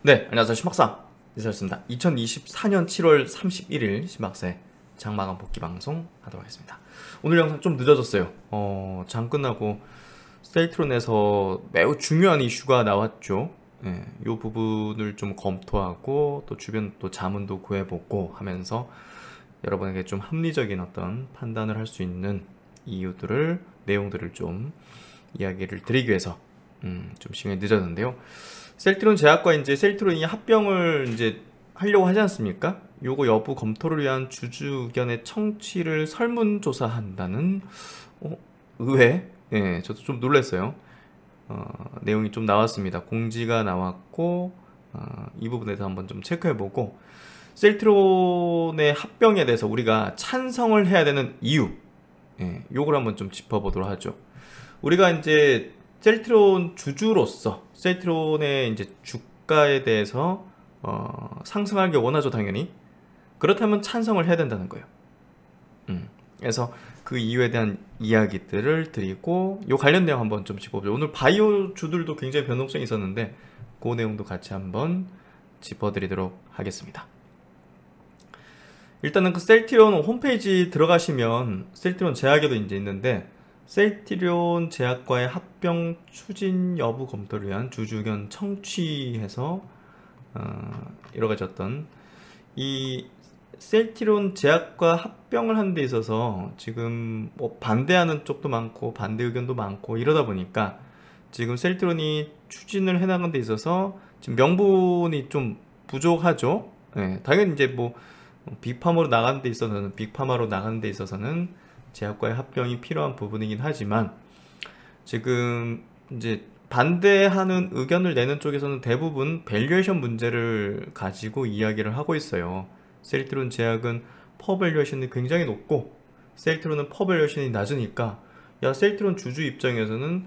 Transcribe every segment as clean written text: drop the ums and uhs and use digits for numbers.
네, 안녕하세요. 심박사 이사였습니다. 2024년 7월 31일 심박사의 장마감 복귀 방송 하도록 하겠습니다. 오늘 영상 좀 늦어졌어요. 장 끝나고 셀트론에서 매우 중요한 이슈가 나왔죠. 예, 이 부분을 좀 검토하고 또 주변 또 자문도 구해보고 하면서 여러분에게 좀 합리적인 어떤 판단을 할 수 있는 내용들을 좀 이야기를 드리기 위해서 좀 시간이 늦었는데요. 셀트론 제약과 이제 셀트론이 합병을 이제 하려고 하지 않습니까? 요거 여부 검토를 위한 주주 의견의 청취를 설문조사한다는 의외. 예, 저도 좀 놀랐어요. 내용이 좀 나왔습니다. 공지가 나왔고 이 부분에 대해서 한번 좀 체크해보고 셀트론의 합병에 대해서 우리가 찬성을 해야 되는 이유, 예, 요걸 한번 좀 짚어보도록 하죠. 우리가 이제 셀트론 주주로서 셀트론의 이제 주가에 대해서 상승하길 원하죠, 당연히. 그렇다면 찬성을 해야 된다는 거예요. 그래서 그 이유에 대한 이야기들을 드리고 요 관련 내용 한번 좀 짚어보죠. 오늘 바이오 주들도 굉장히 변동성이 있었는데 그 내용도 같이 한번 짚어드리도록 하겠습니다. 일단은 그 셀트론 홈페이지 들어가시면 셀트론 제약에도 이제 있는데 셀트론 제약과의 합병 추진 여부 검토를 위한 주주 의견 청취해서 여러가지 어떤 이 셀트론 제약과 합병을 하는 데 있어서 지금 뭐 반대하는 쪽도 많고 반대 의견도 많고 이러다 보니까 지금 셀트론이 추진을 해나가는 데 있어서 지금 명분이 좀 부족하죠. 네, 당연히 이제 뭐 빅파머로 나가는 데 있어서는 제약과의 합병이 필요한 부분이긴 하지만 지금 이제 반대하는 의견을 내는 쪽에서는 대부분 밸류에이션 문제를 가지고 이야기를 하고 있어요. 셀트론 제약은 퍼 밸류에이션이 굉장히 높고 셀트론은 퍼 밸류에이션이 낮으니까 야, 셀트론 주주 입장에서는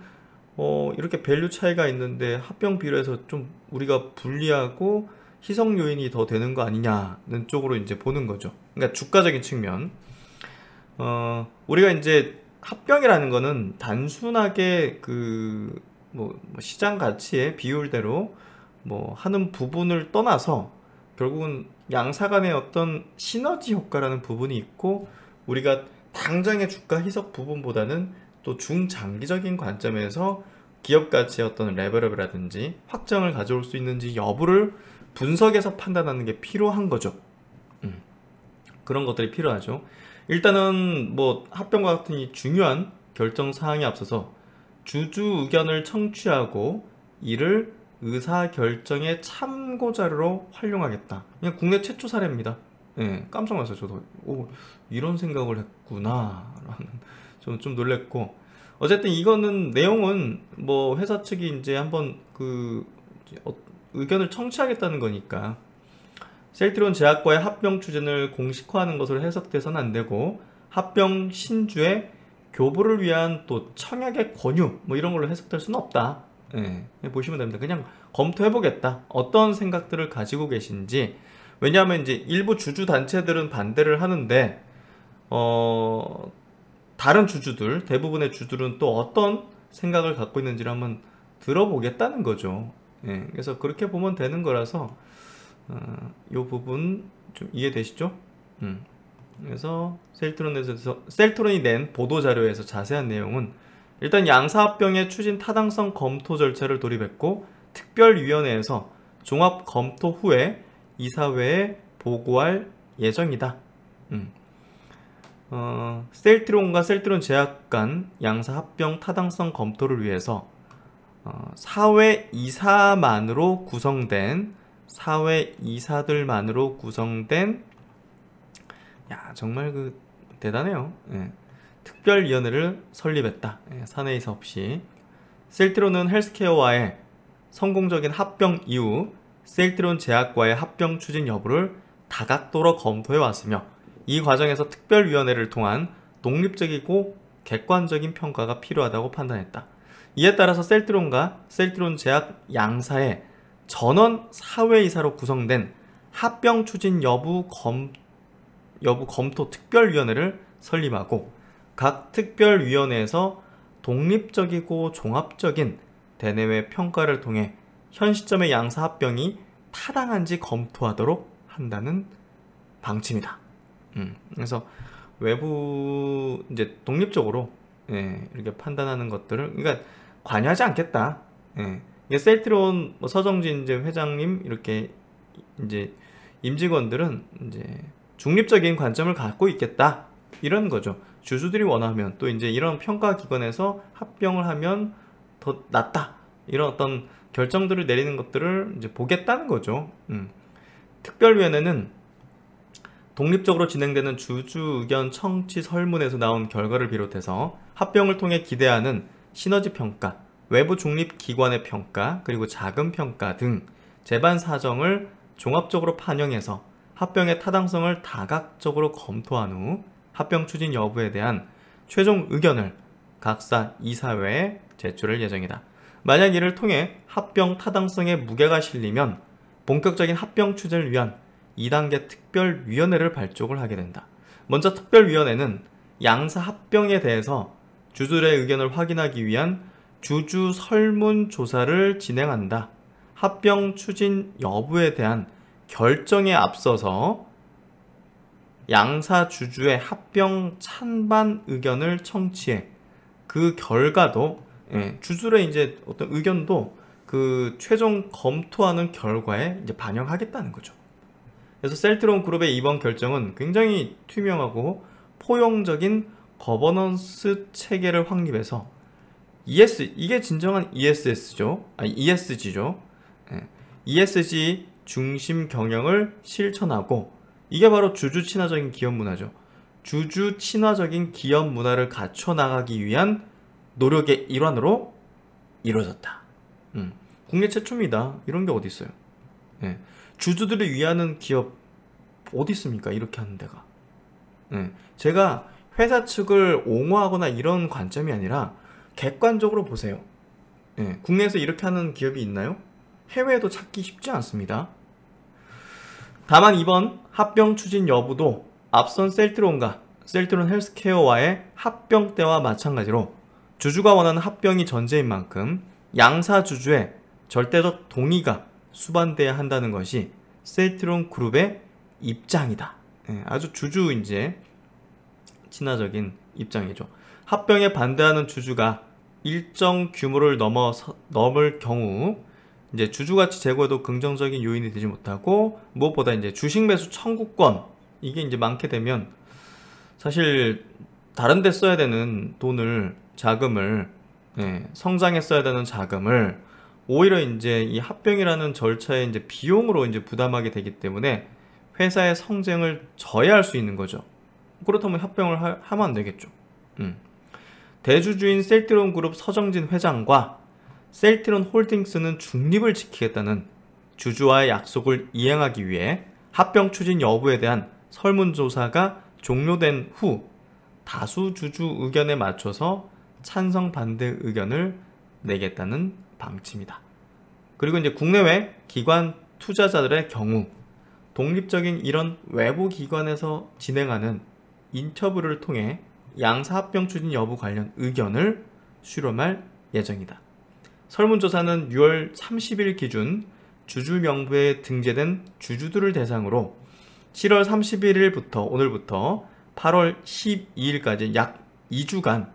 이렇게 밸류 차이가 있는데 합병 비율에서 좀 우리가 불리하고 희석 요인이 더 되는 거 아니냐는 쪽으로 이제 보는 거죠. 그러니까 주가적인 측면. 우리가 이제 합병이라는 거는 단순하게 뭐 시장 가치의 비율대로 뭐 하는 부분을 떠나서 결국은 양사 간의 어떤 시너지 효과라는 부분이 있고 우리가 당장의 주가 희석 부분보다는 또 중장기적인 관점에서 기업 가치의 어떤 레벨업이라든지 확정을 가져올 수 있는지 여부를 분석해서 판단하는 게 필요한 거죠. 그런 것들이 필요하죠. 일단은 뭐 합병과 같은 이 중요한 결정 사항에 앞서서 주주 의견을 청취하고 이를 의사결정의 참고자료로 활용하겠다. 그냥 국내 최초 사례입니다. 예, 깜짝 놀랐어요. 저도 이런 생각을 했구나 라는 좀 놀랬고, 어쨌든 이거는 내용은 뭐 회사 측이 이제 한번 의견을 청취하겠다는 거니까 셀트론 제약과의 합병 추진을 공식화하는 것으로 해석돼서는 안 되고 합병 신주의 교부를 위한 또 청약의 권유 뭐 이런 걸로 해석될 수는 없다. 예, 보시면 됩니다. 그냥 검토해보겠다. 어떤 생각들을 가지고 계신지. 왜냐하면 이제 일부 주주 단체들은 반대를 하는데 다른 주주들, 대부분의 주주들은 또 어떤 생각을 갖고 있는지를 한번 들어보겠다는 거죠. 예, 그래서 그렇게 보면 되는 거라서 이 부분 좀 이해되시죠? 그래서 셀트론이 낸 보도자료에서 자세한 내용은 일단 양사합병의 추진 타당성 검토 절차를 돌입했고 특별위원회에서 종합 검토 후에 이사회에 보고할 예정이다. 셀트론과 셀트론 제약 간 양사합병 타당성 검토를 위해서 사회 이사들만으로 구성된 야, 정말 대단해요. 예. 특별위원회를 설립했다. 예, 사내이사 없이. 셀트론은 헬스케어와의 성공적인 합병 이후 셀트론 제약과의 합병 추진 여부를 다각도로 검토해 왔으며 이 과정에서 특별위원회를 통한 독립적이고 객관적인 평가가 필요하다고 판단했다. 이에 따라서 셀트론과 셀트론 제약 양사의 전원 사회이사로 구성된 합병 추진 여부 검토 특별위원회를 설립하고 각 특별위원회에서 독립적이고 종합적인 대내외 평가를 통해 현 시점의 양사 합병이 타당한지 검토하도록 한다는 방침이다. 그래서 외부 이제 독립적으로 이렇게 판단하는 것들을 그러니까 관여하지 않겠다. 이게 셀트리온 뭐 서정진 이제 회장님 이렇게 이제 임직원들은 이제 중립적인 관점을 갖고 있겠다 이런 거죠. 주주들이 원하면 또 이제 이런 평가 기관에서 합병을 하면 더 낫다 이런 어떤 결정들을 내리는 것들을 이제 보겠다는 거죠. 특별위원회는 독립적으로 진행되는 주주 의견 청취 설문에서 나온 결과를 비롯해서 합병을 통해 기대하는 시너지 평가, 외부 중립 기관의 평가, 그리고 자금 평가 등 재반 사정을 종합적으로 반영해서 합병의 타당성을 다각적으로 검토한 후 합병 추진 여부에 대한 최종 의견을 각사 이사회에 제출할 예정이다. 만약 이를 통해 합병 타당성에 무게가 실리면 본격적인 합병 추진을 위한 2단계 특별위원회를 발족을 하게 된다. 먼저 특별위원회는 양사 합병에 대해서 주주들의 의견을 확인하기 위한 주주 설문조사를 진행한다. 합병 추진 여부에 대한 결정에 앞서서 양사 주주의 합병 찬반 의견을 청취해 그 결과도 주주들의 이제 어떤 의견도 그 최종 검토하는 결과에 이제 반영하겠다는 거죠. 그래서 셀트리온 그룹의 이번 결정은 굉장히 투명하고 포용적인 거버넌스 체계를 확립해서 이게 진정한 ESG죠. ESG 중심 경영을 실천하고 이게 바로 주주 친화적인 기업 문화죠. 주주 친화적인 기업 문화를 갖춰 나가기 위한 노력의 일환으로 이루어졌다. 국내 최초입니다. 이런 게 어디 있어요? 주주들을 위하는 기업 어디 있습니까? 이렇게 하는 데가. 제가 회사 측을 옹호하거나 이런 관점이 아니라 객관적으로 보세요. 국내에서 이렇게 하는 기업이 있나요? 해외에도 찾기 쉽지 않습니다. 다만 이번 합병 추진 여부도 앞선 셀트리온과 셀트리온 헬스케어와의 합병 때와 마찬가지로 주주가 원하는 합병이 전제인 만큼 양사 주주의 절대적 동의가 수반돼야 한다는 것이 셀트리온 그룹의 입장이다. 아주 주주 이제 친화적인 입장이죠. 합병에 반대하는 주주가 일정 규모를 넘을 경우 이제 주주가치 제고에도 긍정적인 요인이 되지 못하고 무엇보다 이제 주식 매수 청구권 이게 이제 많게 되면 사실 다른 데 써야 되는 돈을 자금을 성장에 써야 되는 자금을 오히려 이제 이 합병이라는 절차의 이제 비용으로 이제 부담하게 되기 때문에 회사의 성장을 저해할 수 있는 거죠. 그렇다면 합병을 하면 안 되겠죠. 대주주인 셀트리온 그룹 서정진 회장과 셀트리온 홀딩스는 중립을 지키겠다는 주주와의 약속을 이행하기 위해 합병 추진 여부에 대한 설문조사가 종료된 후 다수 주주 의견에 맞춰서 찬성 반대 의견을 내겠다는 방침이다. 그리고 이제 국내외 기관 투자자들의 경우 독립적인 이런 외부 기관에서 진행하는 인터뷰를 통해 양사 합병 추진 여부 관련 의견을 수렴할 예정이다. 설문조사는 6월 30일 기준 주주 명부에 등재된 주주들을 대상으로 7월 31일부터 오늘부터 8월 12일까지 약 2주간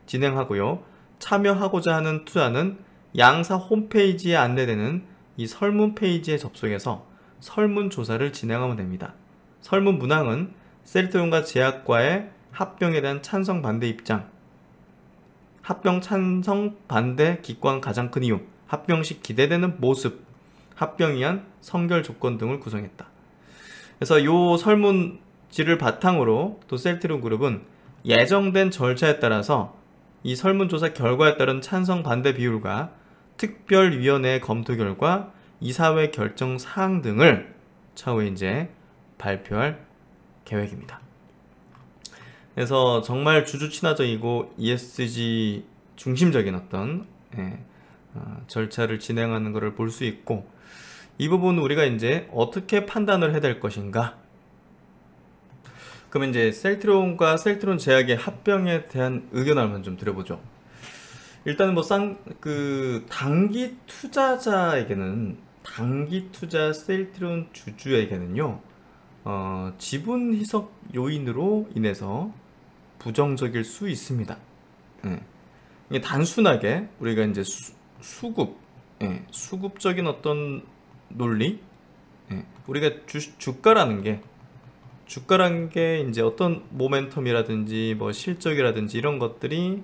진행하고요. 참여하고자 하는 투자는 양사 홈페이지에 안내되는 이 설문 페이지에 접속해서 설문조사를 진행하면 됩니다. 설문 문항은 셀트리온과 제약과의 합병에 대한 찬성 반대 입장, 합병 찬성 반대 기권 가장 큰 이유, 합병 시 기대되는 모습, 합병 위한 선결 조건 등을 구성했다. 그래서 이 설문지를 바탕으로 또 셀트리온 그룹은 예정된 절차에 따라서 이 설문조사 결과에 따른 찬성 반대 비율과 특별위원회의 검토 결과 이사회 결정 사항 등을 차후에 이제 발표할 계획입니다. 그래서 정말 주주 친화적이고 ESG 중심적인 어떤 절차를 진행하는 것을 볼 수 있고, 이 부분은 우리가 이제 어떻게 판단을 해야 될 것인가. 그러면 이제 셀트리온과 셀트리온 제약의 합병에 대한 의견을 한번 좀 드려보죠. 일단은 뭐 단기 투자자에게는 단기 투자 셀트리온 주주에게는요, 지분 희석 요인으로 인해서 부정적일 수 있습니다. 예. 이게 단순하게 우리가 이제 수급, 예, 수급적인 어떤 논리, 예, 우리가 주가라는 게 이제 어떤 모멘텀이라든지 뭐 실적이라든지 이런 것들이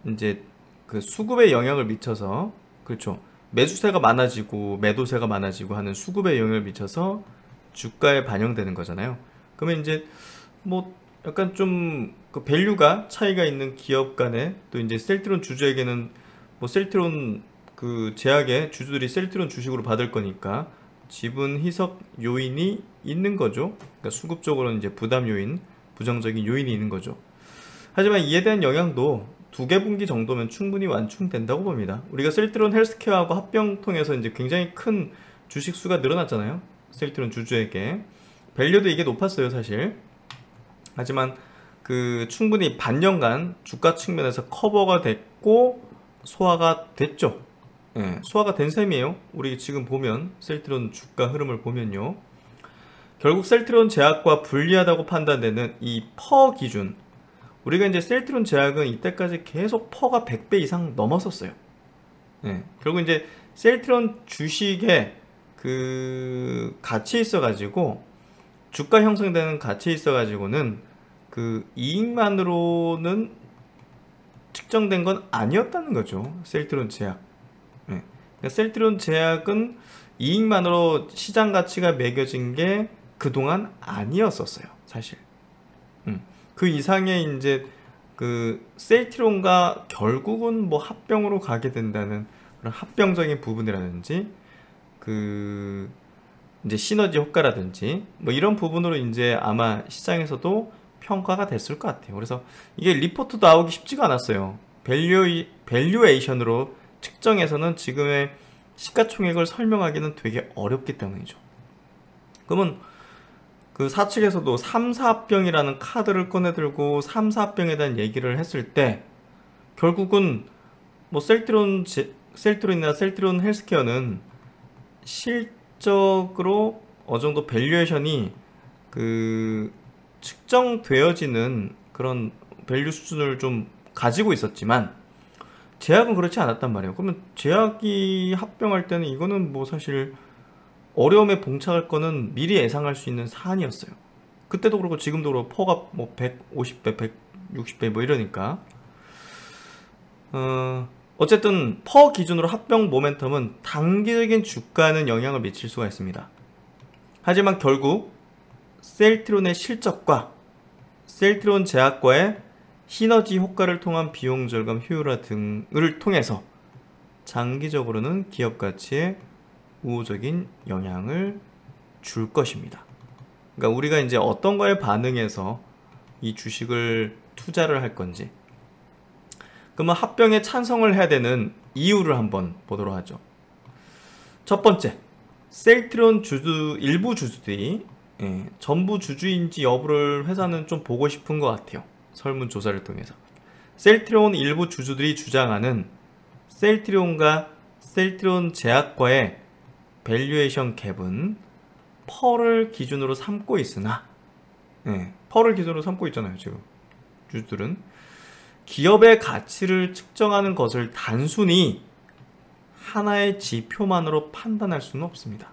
이제 그 수급에 영향을 미쳐서, 그렇죠, 매수세가 많아지고 매도세가 많아지고 하는 수급에 영향을 미쳐서 주가에 반영되는 거잖아요. 그러면 이제 뭐 약간 좀 그 밸류가 차이가 있는 기업 간에, 또 이제 셀트리온 주주에게는 뭐 셀트리온 그 제약의 주주들이 셀트리온 주식으로 받을 거니까 지분 희석 요인이 있는 거죠. 그러니까 수급적으로는 이제 부담 요인, 부정적인 요인이 있는 거죠. 하지만 이에 대한 영향도 두 개 분기 정도면 충분히 완충된다고 봅니다. 우리가 셀트리온 헬스케어하고 합병 통해서 이제 굉장히 큰 주식 수가 늘어났잖아요. 셀트리온 주주에게 밸류도 이게 높았어요, 사실. 하지만 그 충분히 반년간 주가 측면에서 커버가 됐고 소화가 됐죠. 예, 소화가 된 셈이에요. 우리 지금 보면 셀트리온 주가 흐름을 보면요, 결국 셀트리온 제약과 불리하다고 판단되는 이 퍼 기준, 우리가 이제 셀트리온 제약은 이때까지 계속 퍼가 100배 이상 넘었었어요. 예, 결국 이제 셀트리온 주식에 그 가치에 있어 가지고, 주가 형성되는 가치에 있어 가지고는 그 이익만으로는 측정된 건 아니었다는 거죠, 셀트리온 제약. 예. 그러니까 셀트리온 제약은 이익만으로 시장 가치가 매겨진 게 그동안 아니었었어요, 사실. 그 이상의 이제 그 셀트리온과 결국은 뭐 합병으로 가게 된다는 그런 합병적인 부분이라든지, 그 이제 시너지 효과라든지 뭐 이런 부분으로 이제 아마 시장에서도 평가가 됐을 것 같아요. 그래서 이게 리포트도 나오기 쉽지가 않았어요. 밸류에이션으로 측정해서는 지금의 시가총액을 설명하기는 되게 어렵기 때문이죠. 그러면 그 사측에서도 3, 4합병이라는 카드를 꺼내들고 3, 4합병에 대한 얘기를 했을 때, 결국은 뭐 셀트리온이나 셀트리온 헬스케어는 실적으로 어느 정도 밸류에이션이 그 측정되어지는 그런 밸류 수준을 좀 가지고 있었지만 제약은 그렇지 않았단 말이에요. 그러면 제약이 합병할 때는 이거는 뭐 사실 어려움에 봉착할 거는 미리 예상할 수 있는 사안이었어요. 그때도 그렇고 지금도 그렇고 퍼가 뭐 150배, 160배 뭐 이러니까 어쨌든 퍼 기준으로 합병 모멘텀은 단기적인 주가에는 영향을 미칠 수가 있습니다. 하지만 결국 셀트리온의 실적과 셀트리온 제약과의 시너지 효과를 통한 비용 절감 효율화 등을 통해서 장기적으로는 기업 가치에 우호적인 영향을 줄 것입니다. 그러니까 우리가 이제 어떤 거에 반응해서 이 주식을 투자를 할 건지, 그러면 합병에 찬성을 해야 되는 이유를 한번 보도록 하죠. 첫 번째, 셀트리온 일부 주주들이 전부 주주인지 여부를 회사는 좀 보고 싶은 것 같아요. 설문조사를 통해서. 셀트리온 일부 주주들이 주장하는 셀트리온과 셀트리온 제약과의 밸류에이션 갭은 펄을 기준으로 삼고 있으나, 펄을 기준으로 삼고 있잖아요, 지금. 주주들은 기업의 가치를 측정하는 것을 단순히 하나의 지표만으로 판단할 수는 없습니다.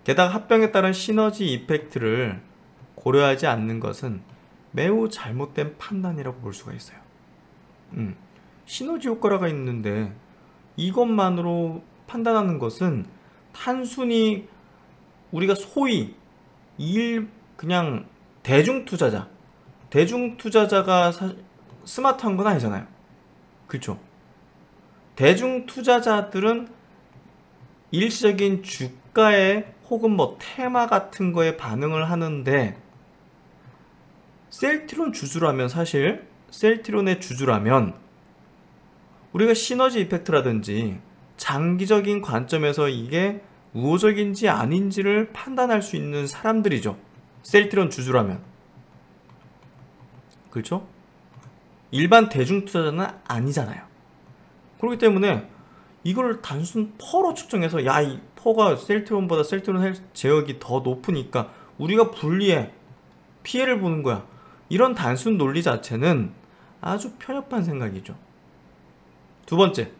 게다가 합병에 따른 시너지 이펙트를 고려하지 않는 것은 매우 잘못된 판단이라고 볼 수가 있어요. 시너지 효과가 있는데 이것만으로 판단하는 것은 단순히 우리가 소위 그냥 대중투자자가 스마트한 건 아니잖아요. 그렇죠? 대중투자자들은 일시적인 주가에 혹은 뭐 테마 같은 거에 반응을 하는데, 셀트리온 주주라면, 사실 셀트리온의 주주라면 우리가 시너지 이펙트라든지 장기적인 관점에서 이게 우호적인지 아닌지를 판단할 수 있는 사람들이죠, 셀트리온 주주라면. 그렇죠? 일반 대중투자자는 아니잖아요. 그렇기 때문에 이걸 단순 퍼로 측정해서 야, 이 퍼가 셀트론보다 셀트론 제어력이 더 높으니까 우리가 불리해, 피해를 보는 거야, 이런 단순 논리 자체는 아주 편협한 생각이죠. 두 번째,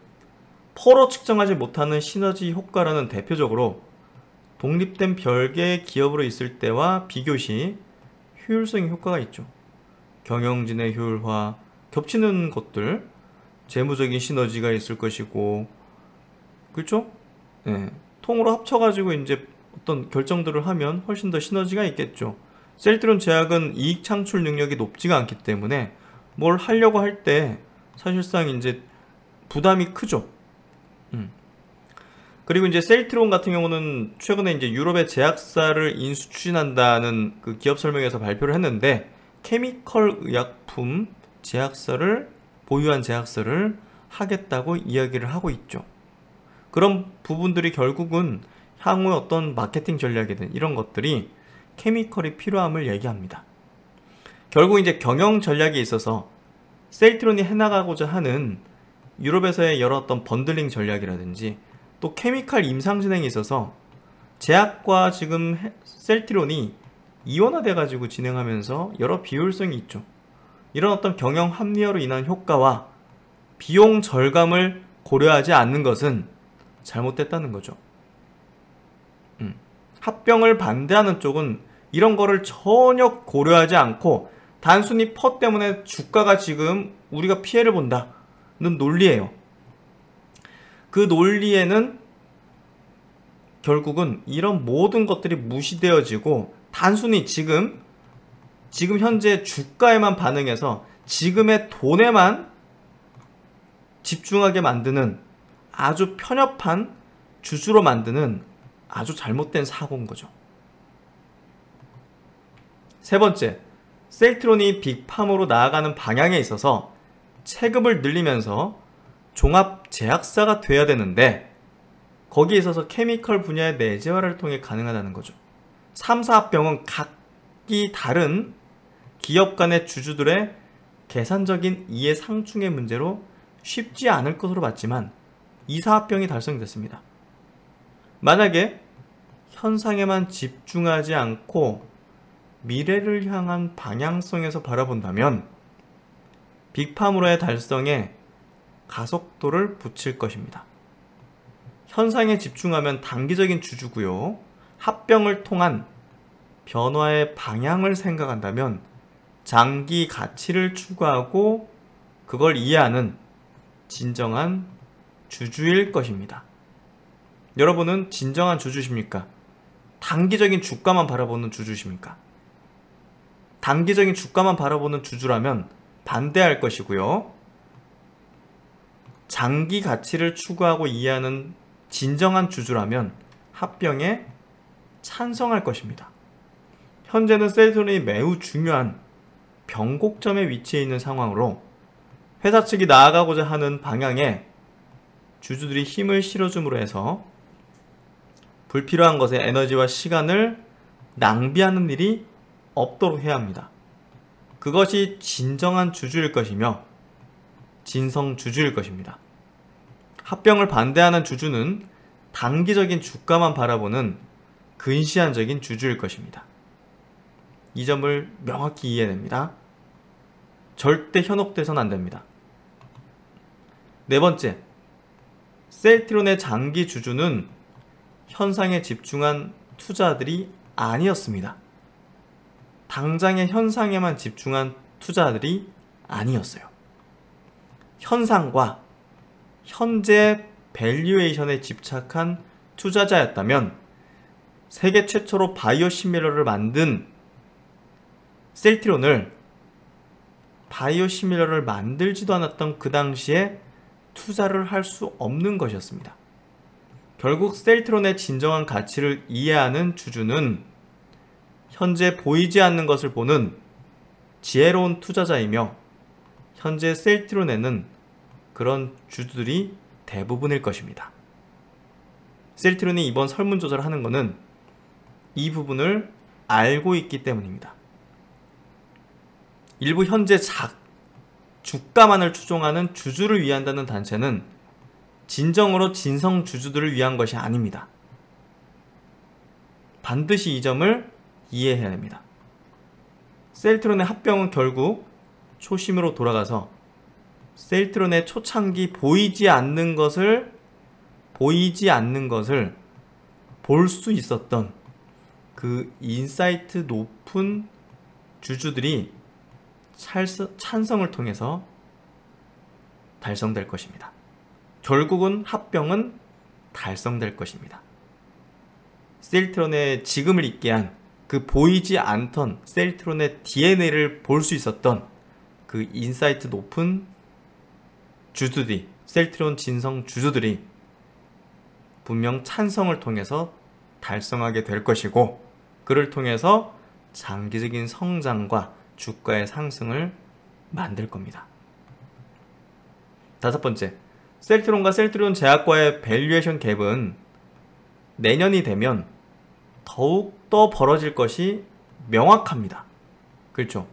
퍼로 측정하지 못하는 시너지 효과라는 대표적으로 독립된 별개의 기업으로 있을 때와 비교시 효율성 효과가 있죠. 경영진의 효율화, 겹치는 것들, 재무적인 시너지가 있을 것이고, 그렇죠? 예, 통으로 합쳐가지고 이제 어떤 결정들을 하면 훨씬 더 시너지가 있겠죠. 셀트론 제약은 이익 창출 능력이 높지가 않기 때문에 뭘 하려고 할 때 사실상 이제 부담이 크죠. 그리고 이제 셀트론 같은 경우는 최근에 이제 유럽의 제약사를 인수 추진한다는 그 기업 설명에서 발표를 했는데, 케미컬 의약품 제약사를 보유한 제약사를 하겠다고 이야기를 하고 있죠. 그런 부분들이 결국은 향후의 어떤 마케팅 전략이든 이런 것들이 케미컬이 필요함을 얘기합니다. 결국 이제 경영 전략에 있어서 셀트론이 해나가고자 하는 유럽에서의 여러 어떤 번들링 전략이라든지 또 케미칼 임상진행에 있어서 제약과 지금 셀트론이 이원화돼 가지고 진행하면서 여러 비효율성이 있죠. 이런 어떤 경영 합리화로 인한 효과와 비용 절감을 고려하지 않는 것은 잘못됐다는 거죠. 합병을 반대하는 쪽은 이런 거를 전혀 고려하지 않고 단순히 퍼 때문에 주가가 지금 우리가 피해를 본다는 논리예요. 그 논리에는 결국은 이런 모든 것들이 무시되어지고 단순히 지금 현재 주가에만 반응해서 지금의 돈에만 집중하게 만드는 아주 편협한 주주로 만드는 아주 잘못된 사고인 거죠. 세 번째, 셀트론이 빅팜으로 나아가는 방향에 있어서 체급을 늘리면서 종합 제약사가 돼야 되는데, 거기에 있어서 케미컬 분야의 내재화를 통해 가능하다는 거죠. 3사 합병은 각기 다른 기업 간의 주주들의 계산적인 이해 상충의 문제로 쉽지 않을 것으로 봤지만 2사 합병이 달성됐습니다. 만약에 현상에만 집중하지 않고 미래를 향한 방향성에서 바라본다면 빅팜으로의 달성에 가속도를 붙일 것입니다. 현상에 집중하면 단기적인 주주고요. 합병을 통한 변화의 방향을 생각한다면 장기 가치를 추구하고 그걸 이해하는 진정한 주주일 것입니다. 여러분은 진정한 주주십니까? 단기적인 주가만 바라보는 주주십니까? 단기적인 주가만 바라보는 주주라면 반대할 것이고요. 장기 가치를 추구하고 이해하는 진정한 주주라면 합병에 찬성할 것입니다. 현재는 셀트론이 매우 중요한 변곡점에 위치해 있는 상황으로 회사 측이 나아가고자 하는 방향에 주주들이 힘을 실어줌으로 해서 불필요한 것에 에너지와 시간을 낭비하는 일이 없도록 해야 합니다. 그것이 진정한 주주일 것이며 진성 주주일 것입니다. 합병을 반대하는 주주는 단기적인 주가만 바라보는 근시안적인 주주일 것입니다. 이 점을 명확히 이해됩니다. 절대 현혹돼서는 안 됩니다. 네 번째, 셀트론의 장기 주주는 현상에 집중한 투자들이 아니었습니다. 당장의 현상에만 집중한 투자들이 아니었어요. 현상과 현재 밸류에이션에 집착한 투자자였다면 세계 최초로 바이오시밀러를 만든 셀트론을 바이오시밀러를 만들지도 않았던 그 당시에 투자를 할 수 없는 것이었습니다. 결국 셀트론의 진정한 가치를 이해하는 주주는 현재 보이지 않는 것을 보는 지혜로운 투자자이며 현재 셀트론에는 그런 주주들이 대부분일 것입니다. 셀트론이 이번 설문조사를 하는 것은 이 부분을 알고 있기 때문입니다. 일부 현재 주가만을 추종하는 주주를 위한다는 단체는 진정으로 진성 주주들을 위한 것이 아닙니다. 반드시 이 점을 이해해야 됩니다. 셀트론의 합병은 결국 초심으로 돌아가서 셀트론의 초창기 보이지 않는 것을 볼 수 있었던 그 인사이트 높은 주주들이 찬성을 통해서 달성될 것입니다. 결국은 합병은 달성될 것입니다. 셀트론의 지금을 있게 한 그 보이지 않던 셀트론의 DNA를 볼 수 있었던 그 인사이트 높은 주주들이, 셀트론 진성 주주들이 분명 찬성을 통해서 달성하게 될 것이고, 그를 통해서 장기적인 성장과 주가의 상승을 만들 겁니다. 다섯 번째, 셀트론과 셀트론 제약과의 밸류에이션 갭은 내년이 되면 더욱더 벌어질 것이 명확합니다. 그렇죠?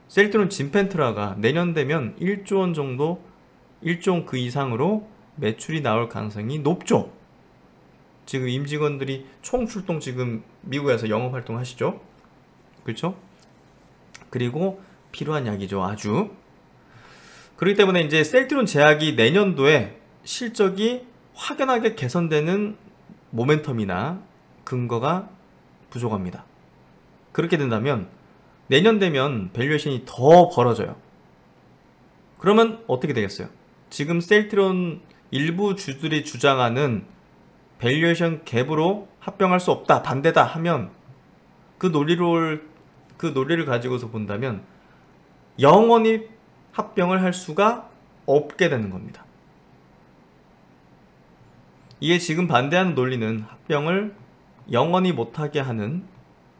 셀트론 진펜트라가 내년 되면 1조 원 정도, 1조 원 그 이상으로 매출이 나올 가능성이 높죠. 지금 임직원들이 총출동 지금 미국에서 영업활동 하시죠. 그렇죠? 그리고 필요한 약이죠. 아주. 그렇기 때문에 이제 셀트론 제약이 내년도에 실적이 확연하게 개선되는 모멘텀이나 근거가 부족합니다. 그렇게 된다면 내년 되면 밸류에이션이 더 벌어져요. 그러면 어떻게 되겠어요? 지금 셀트론 일부 주들이 주장하는 밸류에이션 갭으로 합병할 수 없다, 반대다 하면 그 논리를 가지고서 본다면 영원히 합병을 할 수가 없게 되는 겁니다. 이게 지금 반대하는 논리는 합병을 영원히 못하게 하는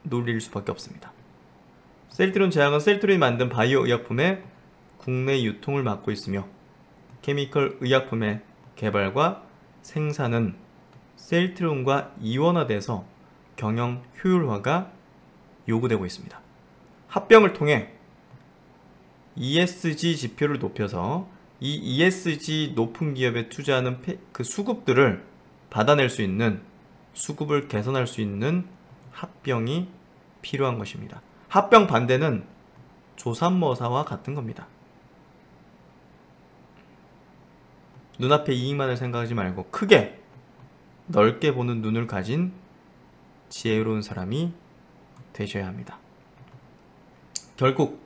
논리일 수밖에 없습니다. 셀트론 제약은 셀트론이 만든 바이오 의약품의 국내 유통을 맡고 있으며 케미컬 의약품의 개발과 생산은 셀트론과 이원화돼서 경영 효율화가 요구되고 있습니다. 합병을 통해 ESG 지표를 높여서 이 ESG 높은 기업에 투자하는 그 수급들을 받아낼 수 있는, 수급을 개선할 수 있는 합병이 필요한 것입니다. 합병 반대는 조삼모사와 같은 겁니다. 눈앞에 이익만을 생각하지 말고 크게 넓게 보는 눈을 가진 지혜로운 사람이 되셔야 합니다. 결국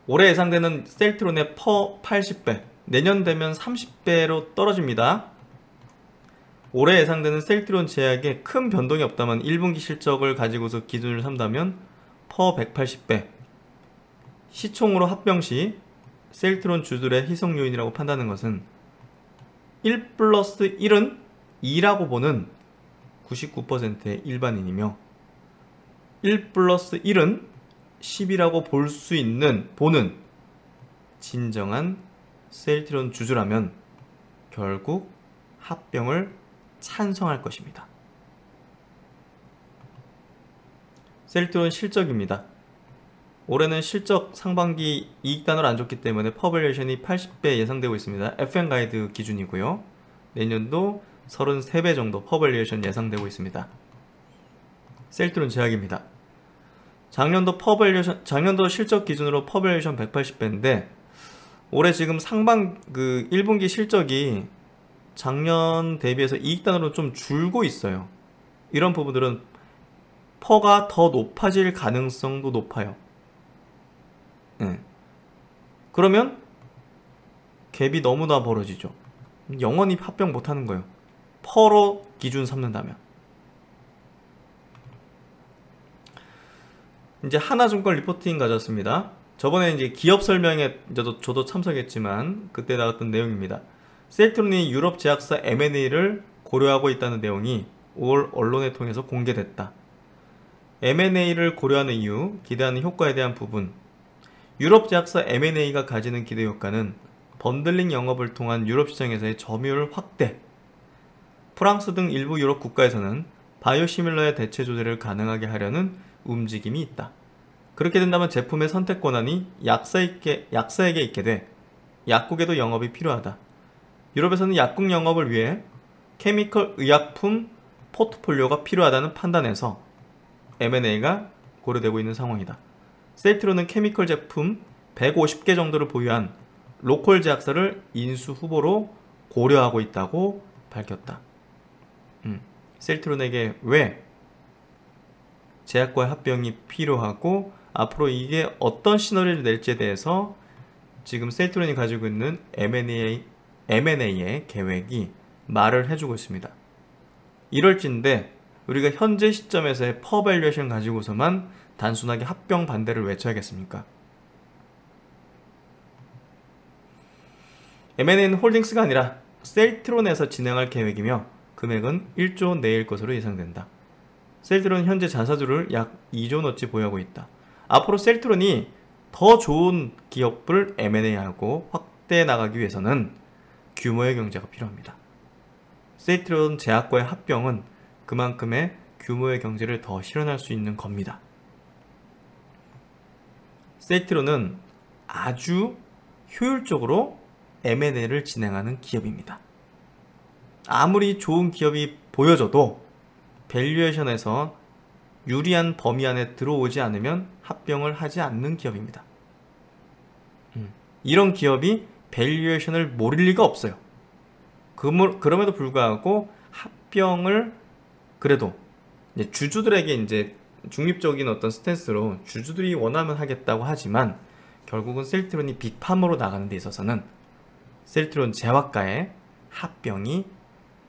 올해 예상되는 셀트론의 퍼 80배, 내년 되면 30배로 떨어집니다. 올해 예상되는 셀트론 제약에 큰 변동이 없다면 1분기 실적을 가지고서 기준을 삼다면 퍼 180배, 시총으로 합병 시 셀트론 주들의 희석 요인이라고 판단하는 것은 1 플러스 1은 2라고 보는 99%의 일반인이며 1 플러스 1은 10이라고 볼 수 보는 진정한 셀트론 주주라면 결국 합병을 찬성할 것입니다. 셀트론 실적입니다. 올해는 실적 상반기 이익단을 안 줬기 때문에 퍼밸류에이션이 80배 예상되고 있습니다. FN 가이드 기준이고요. 내년도 33배 정도 퍼밸류에이션 예상되고 있습니다. 셀트론 제약입니다. 작년도 실적 기준으로 퍼밸류에이션 180배인데 올해 지금 1분기 실적이 작년 대비해서 이익단으로 좀 줄고 있어요. 이런 부분들은 퍼가 더 높아질 가능성도 높아요. 그러면 갭이 너무나 벌어지죠. 영원히 합병 못하는 거예요. 퍼로 기준 삼는다면. 이제 하나증권 리포팅 가졌습니다. 저번에 이제 기업 설명에 저도 참석했지만 그때 나왔던 내용입니다. 셀트론이 유럽 제약사 M&A를 고려하고 있다는 내용이 5월 언론을 통해서 공개됐다. M&A를 고려하는 이유, 기대하는 효과에 대한 부분. 유럽 제약사 M&A가 가지는 기대 효과는 번들링 영업을 통한 유럽 시장에서의 점유율 확대. 프랑스 등 일부 유럽 국가에서는 바이오시밀러의 대체 조제를 가능하게 하려는 움직임이 있다. 그렇게 된다면 제품의 선택 권한이 약사에게 있게 돼 약국에도 영업이 필요하다. 유럽에서는 약국 영업을 위해 케미컬 의약품 포트폴리오가 필요하다는 판단에서 M&A가 고려되고 있는 상황이다. 셀트론은 케미컬 제품 150개 정도를 보유한 로컬 제약사를 인수 후보로 고려하고 있다고 밝혔다. 셀트론에게 왜 제약과의 합병이 필요하고 앞으로 이게 어떤 시너리를 낼지에 대해서 지금 셀트론이 가지고 있는 M&A의 계획이 말을 해주고 있습니다. 이럴진데 우리가 현재 시점에서의 퍼밸류에이션 가지고서만 단순하게 합병 반대를 외쳐야겠습니까? M&A는 홀딩스가 아니라 셀트론에서 진행할 계획이며 금액은 1조 원 내일 것으로 예상된다. 셀트론은 현재 자사주를 약 2조 원어치 보유하고 있다. 앞으로 셀트론이 더 좋은 기업을 M&A하고 확대해 나가기 위해서는 규모의 경제가 필요합니다. 셀트론 제약과의 합병은 그만큼의 규모의 경제를 더 실현할 수 있는 겁니다. 셀트론은 아주 효율적으로 M&A를 진행하는 기업입니다. 아무리 좋은 기업이 보여져도 밸류에이션에서 유리한 범위 안에 들어오지 않으면 합병을 하지 않는 기업입니다. 이런 기업이 밸류에이션을 모를 리가 없어요. 그럼에도 불구하고 합병을 그래도 이제 주주들에게 이제 중립적인 어떤 스탠스로 주주들이 원하면 하겠다고 하지만 결국은 셀트론이 빅팜으로 나가는 데 있어서는 셀트론 제약과의 합병이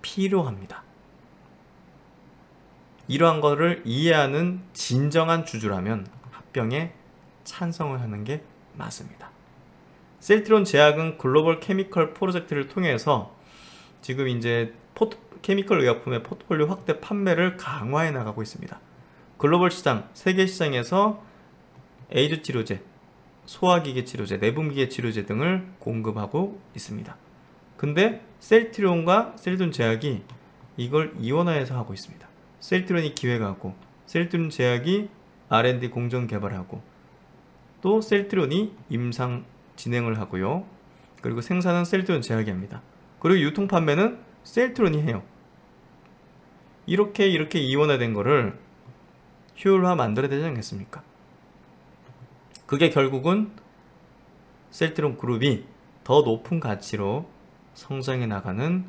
필요합니다. 이러한 것을 이해하는 진정한 주주라면 합병에 찬성을 하는 게 맞습니다. 셀트론 제약은 글로벌 케미컬 프로젝트를 통해서 지금 이제 케미컬 의약품의 포트폴리오 확대 판매를 강화해 나가고 있습니다. 글로벌 시장, 세계 시장에서 에이즈 치료제, 소화기계 치료제, 내분비계 치료제 등을 공급하고 있습니다. 근데 셀트론과 셀트론 제약이 이걸 이원화해서 하고 있습니다. 셀트론이 기획하고 셀트론 제약이 R&D 공정 개발하고 또 셀트론이 임상 진행을 하고요. 그리고 생산은 셀트론 제약이 합니다. 그리고 유통 판매는 셀트론이 해요. 이렇게 이원화된 거를 효율화 만들어야 되지 않겠습니까? 그게 결국은 셀트론 그룹이 더 높은 가치로 성장해 나가는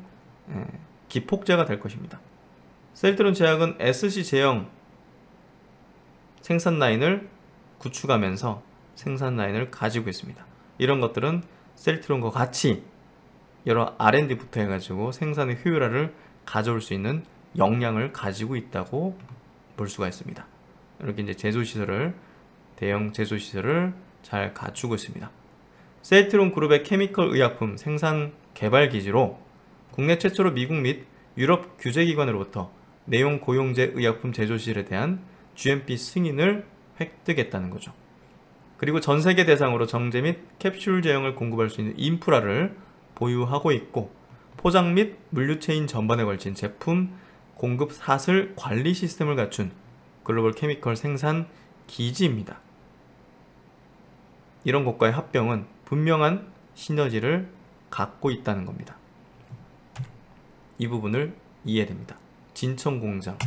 기폭제가 될 것입니다. 셀트론 제약은 SC 제형 생산 라인을 구축하면서 생산 라인을 가지고 있습니다. 이런 것들은 셀트론과 같이 여러 R&D부터 해가지고 생산의 효율화를 가져올 수 있는 역량을 가지고 있다고 볼 수가 있습니다. 이렇게 이제 제조시설을 대형 제조시설을 잘 갖추고 있습니다. 셀트론 그룹의 케미컬 의약품 생산 개발 기지로 국내 최초로 미국 및 유럽 규제기관으로부터 내용 고용제 의약품 제조시설에 대한 GMP 승인을 획득했다는 거죠. 그리고 전세계 대상으로 정제 및 캡슐 제형을 공급할 수 있는 인프라를 보유하고 있고 포장 및 물류체인 전반에 걸친 제품 공급 사슬 관리 시스템을 갖춘 글로벌 케미컬 생산 기지입니다. 이런 것과의 합병은 분명한 시너지를 갖고 있다는 겁니다. 이 부분을 이해됩니다. 진천 공장.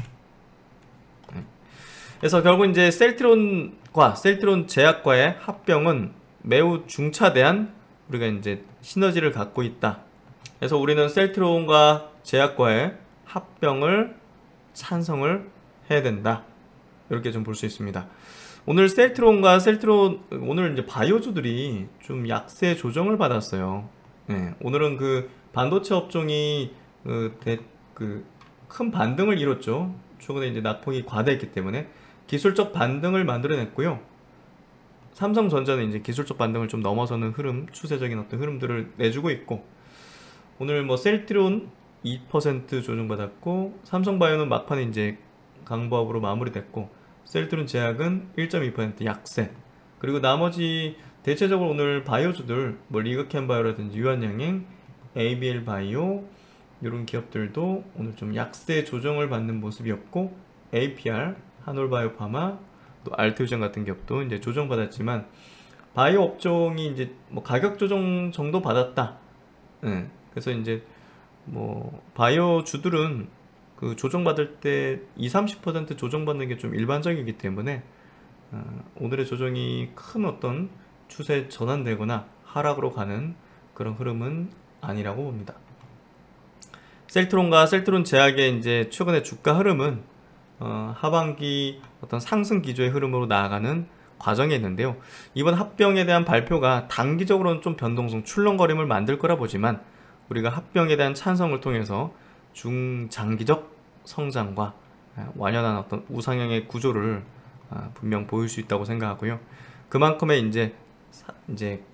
그래서 결국 이제 셀트론과 셀트론 제약과의 합병은 매우 중차대한 우리가 이제 시너지를 갖고 있다. 그래서 우리는 셀트론과 제약과의 합병을 찬성을 해야 된다. 이렇게 좀 볼 수 있습니다. 오늘 오늘 이제 바이오주들이 좀 약세 조정을 받았어요. 오늘은 그 반도체 업종이 큰 반등을 이뤘죠. 최근에 이제 낙폭이 과다했기 때문에 기술적 반등을 만들어냈고요. 삼성전자는 이제 기술적 반등을 좀 넘어서는 흐름, 추세적인 어떤 흐름들을 내주고 있고, 오늘 뭐 셀트론 2% 조정받았고, 삼성바이오는 막판에 이제 강보합으로 마무리됐고, 셀트론 제약은 1.2% 약세. 그리고 나머지 대체적으로 오늘 바이오주들, 뭐 리그캠 바이오라든지 유한양행, ABL 바이오 이런 기업들도 오늘 좀 약세 조정을 받는 모습이었고, APR, 한올바이오파마, 또 알테오젠 같은 기업도 이제 조정받았지만 바이오 업종이 이제 뭐 가격 조정 정도 받았다. 그래서 이제 뭐 바이오 주들은 그 조정받을 때 20-30% 조정받는 게 좀 일반적이기 때문에 오늘의 조정이 큰 어떤 추세 전환되거나 하락으로 가는 그런 흐름은 아니라고 봅니다. 셀트론과 셀트론 제약의 이제 최근의 주가 흐름은 하반기 어떤 상승 기조의 흐름으로 나아가는 과정에 있는데요. 이번 합병에 대한 발표가 단기적으로는 좀 변동성 출렁거림을 만들 거라 보지만 우리가 합병에 대한 찬성을 통해서 중장기적 성장과 완연한 어떤 우상향의 구조를 분명 보일 수 있다고 생각하고요. 그만큼의 이제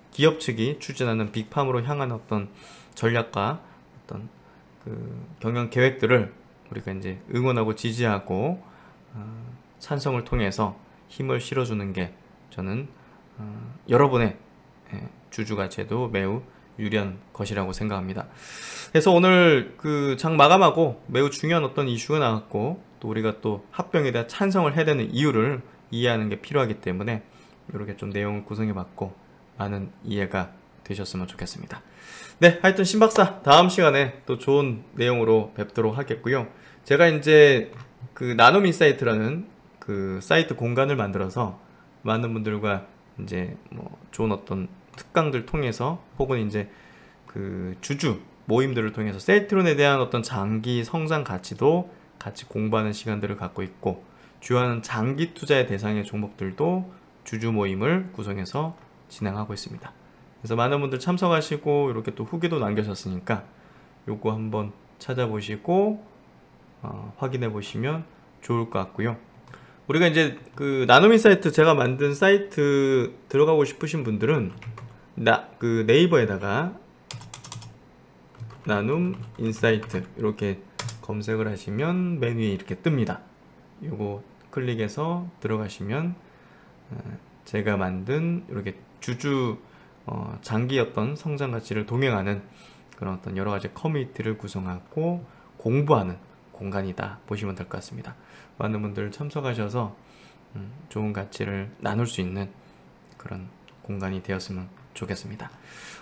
기업 측이 추진하는 빅팜으로 향한 어떤 전략과 어떤 그 경영 계획들을 우리가 이제 응원하고 지지하고 찬성을 통해서 힘을 실어주는 게 저는 여러분의 주주 가치에도 매우 유리한 것이라고 생각합니다. 그래서 오늘 그 장 마감하고 매우 중요한 어떤 이슈가 나왔고 또 우리가 또 합병에 대한 찬성을 해야 되는 이유를 이해하는 게 필요하기 때문에 이렇게 좀 내용을 구성해 봤고 많은 이해가 되셨으면 좋겠습니다. 네, 하여튼 신박사 다음 시간에 또 좋은 내용으로 뵙도록 하겠고요. 제가 이제 그 나눔인사이트라는 그 사이트 공간을 만들어서 많은 분들과 이제 뭐 좋은 어떤 특강들 통해서 혹은 이제 그 주주 모임들을 통해서 셀트론에 대한 어떤 장기 성장 가치도 같이 공부하는 시간들을 갖고 있고 주요한 장기 투자의 대상의 종목들도 주주 모임을 구성해서 진행하고 있습니다. 그래서 많은 분들 참석하시고 이렇게 또 후기도 남겨주셨으니까 요거 한번 찾아보시고 확인해 보시면 좋을 것 같고요. 우리가 이제 그 나눔인사이트 제가 만든 사이트 들어가고 싶으신 분들은 그 네이버에다가 나눔인사이트 이렇게 검색을 하시면 맨 위에 이렇게 뜹니다. 요거 클릭해서 들어가시면 제가 만든 이렇게 주주 장기 어떤 성장 가치를 동행하는 그런 어떤 여러 가지 커뮤니티를 구성하고 공부하는 공간이다 보시면 될 것 같습니다. 많은 분들 참석하셔서 좋은 가치를 나눌 수 있는 그런 공간이 되었으면 좋겠습니다.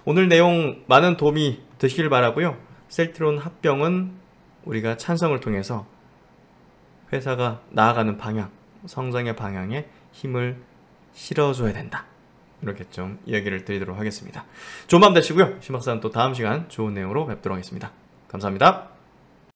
오늘 내용 많은 도움이 되시길 바라고요. 셀트론 합병은 우리가 찬성을 통해서 회사가 나아가는 방향, 성장의 방향에 힘을 실어줘야 된다. 이렇게 좀 이야기를 드리도록 하겠습니다. 좋은 밤 되시고요. 신박사는 또 다음 시간 좋은 내용으로 뵙도록 하겠습니다. 감사합니다.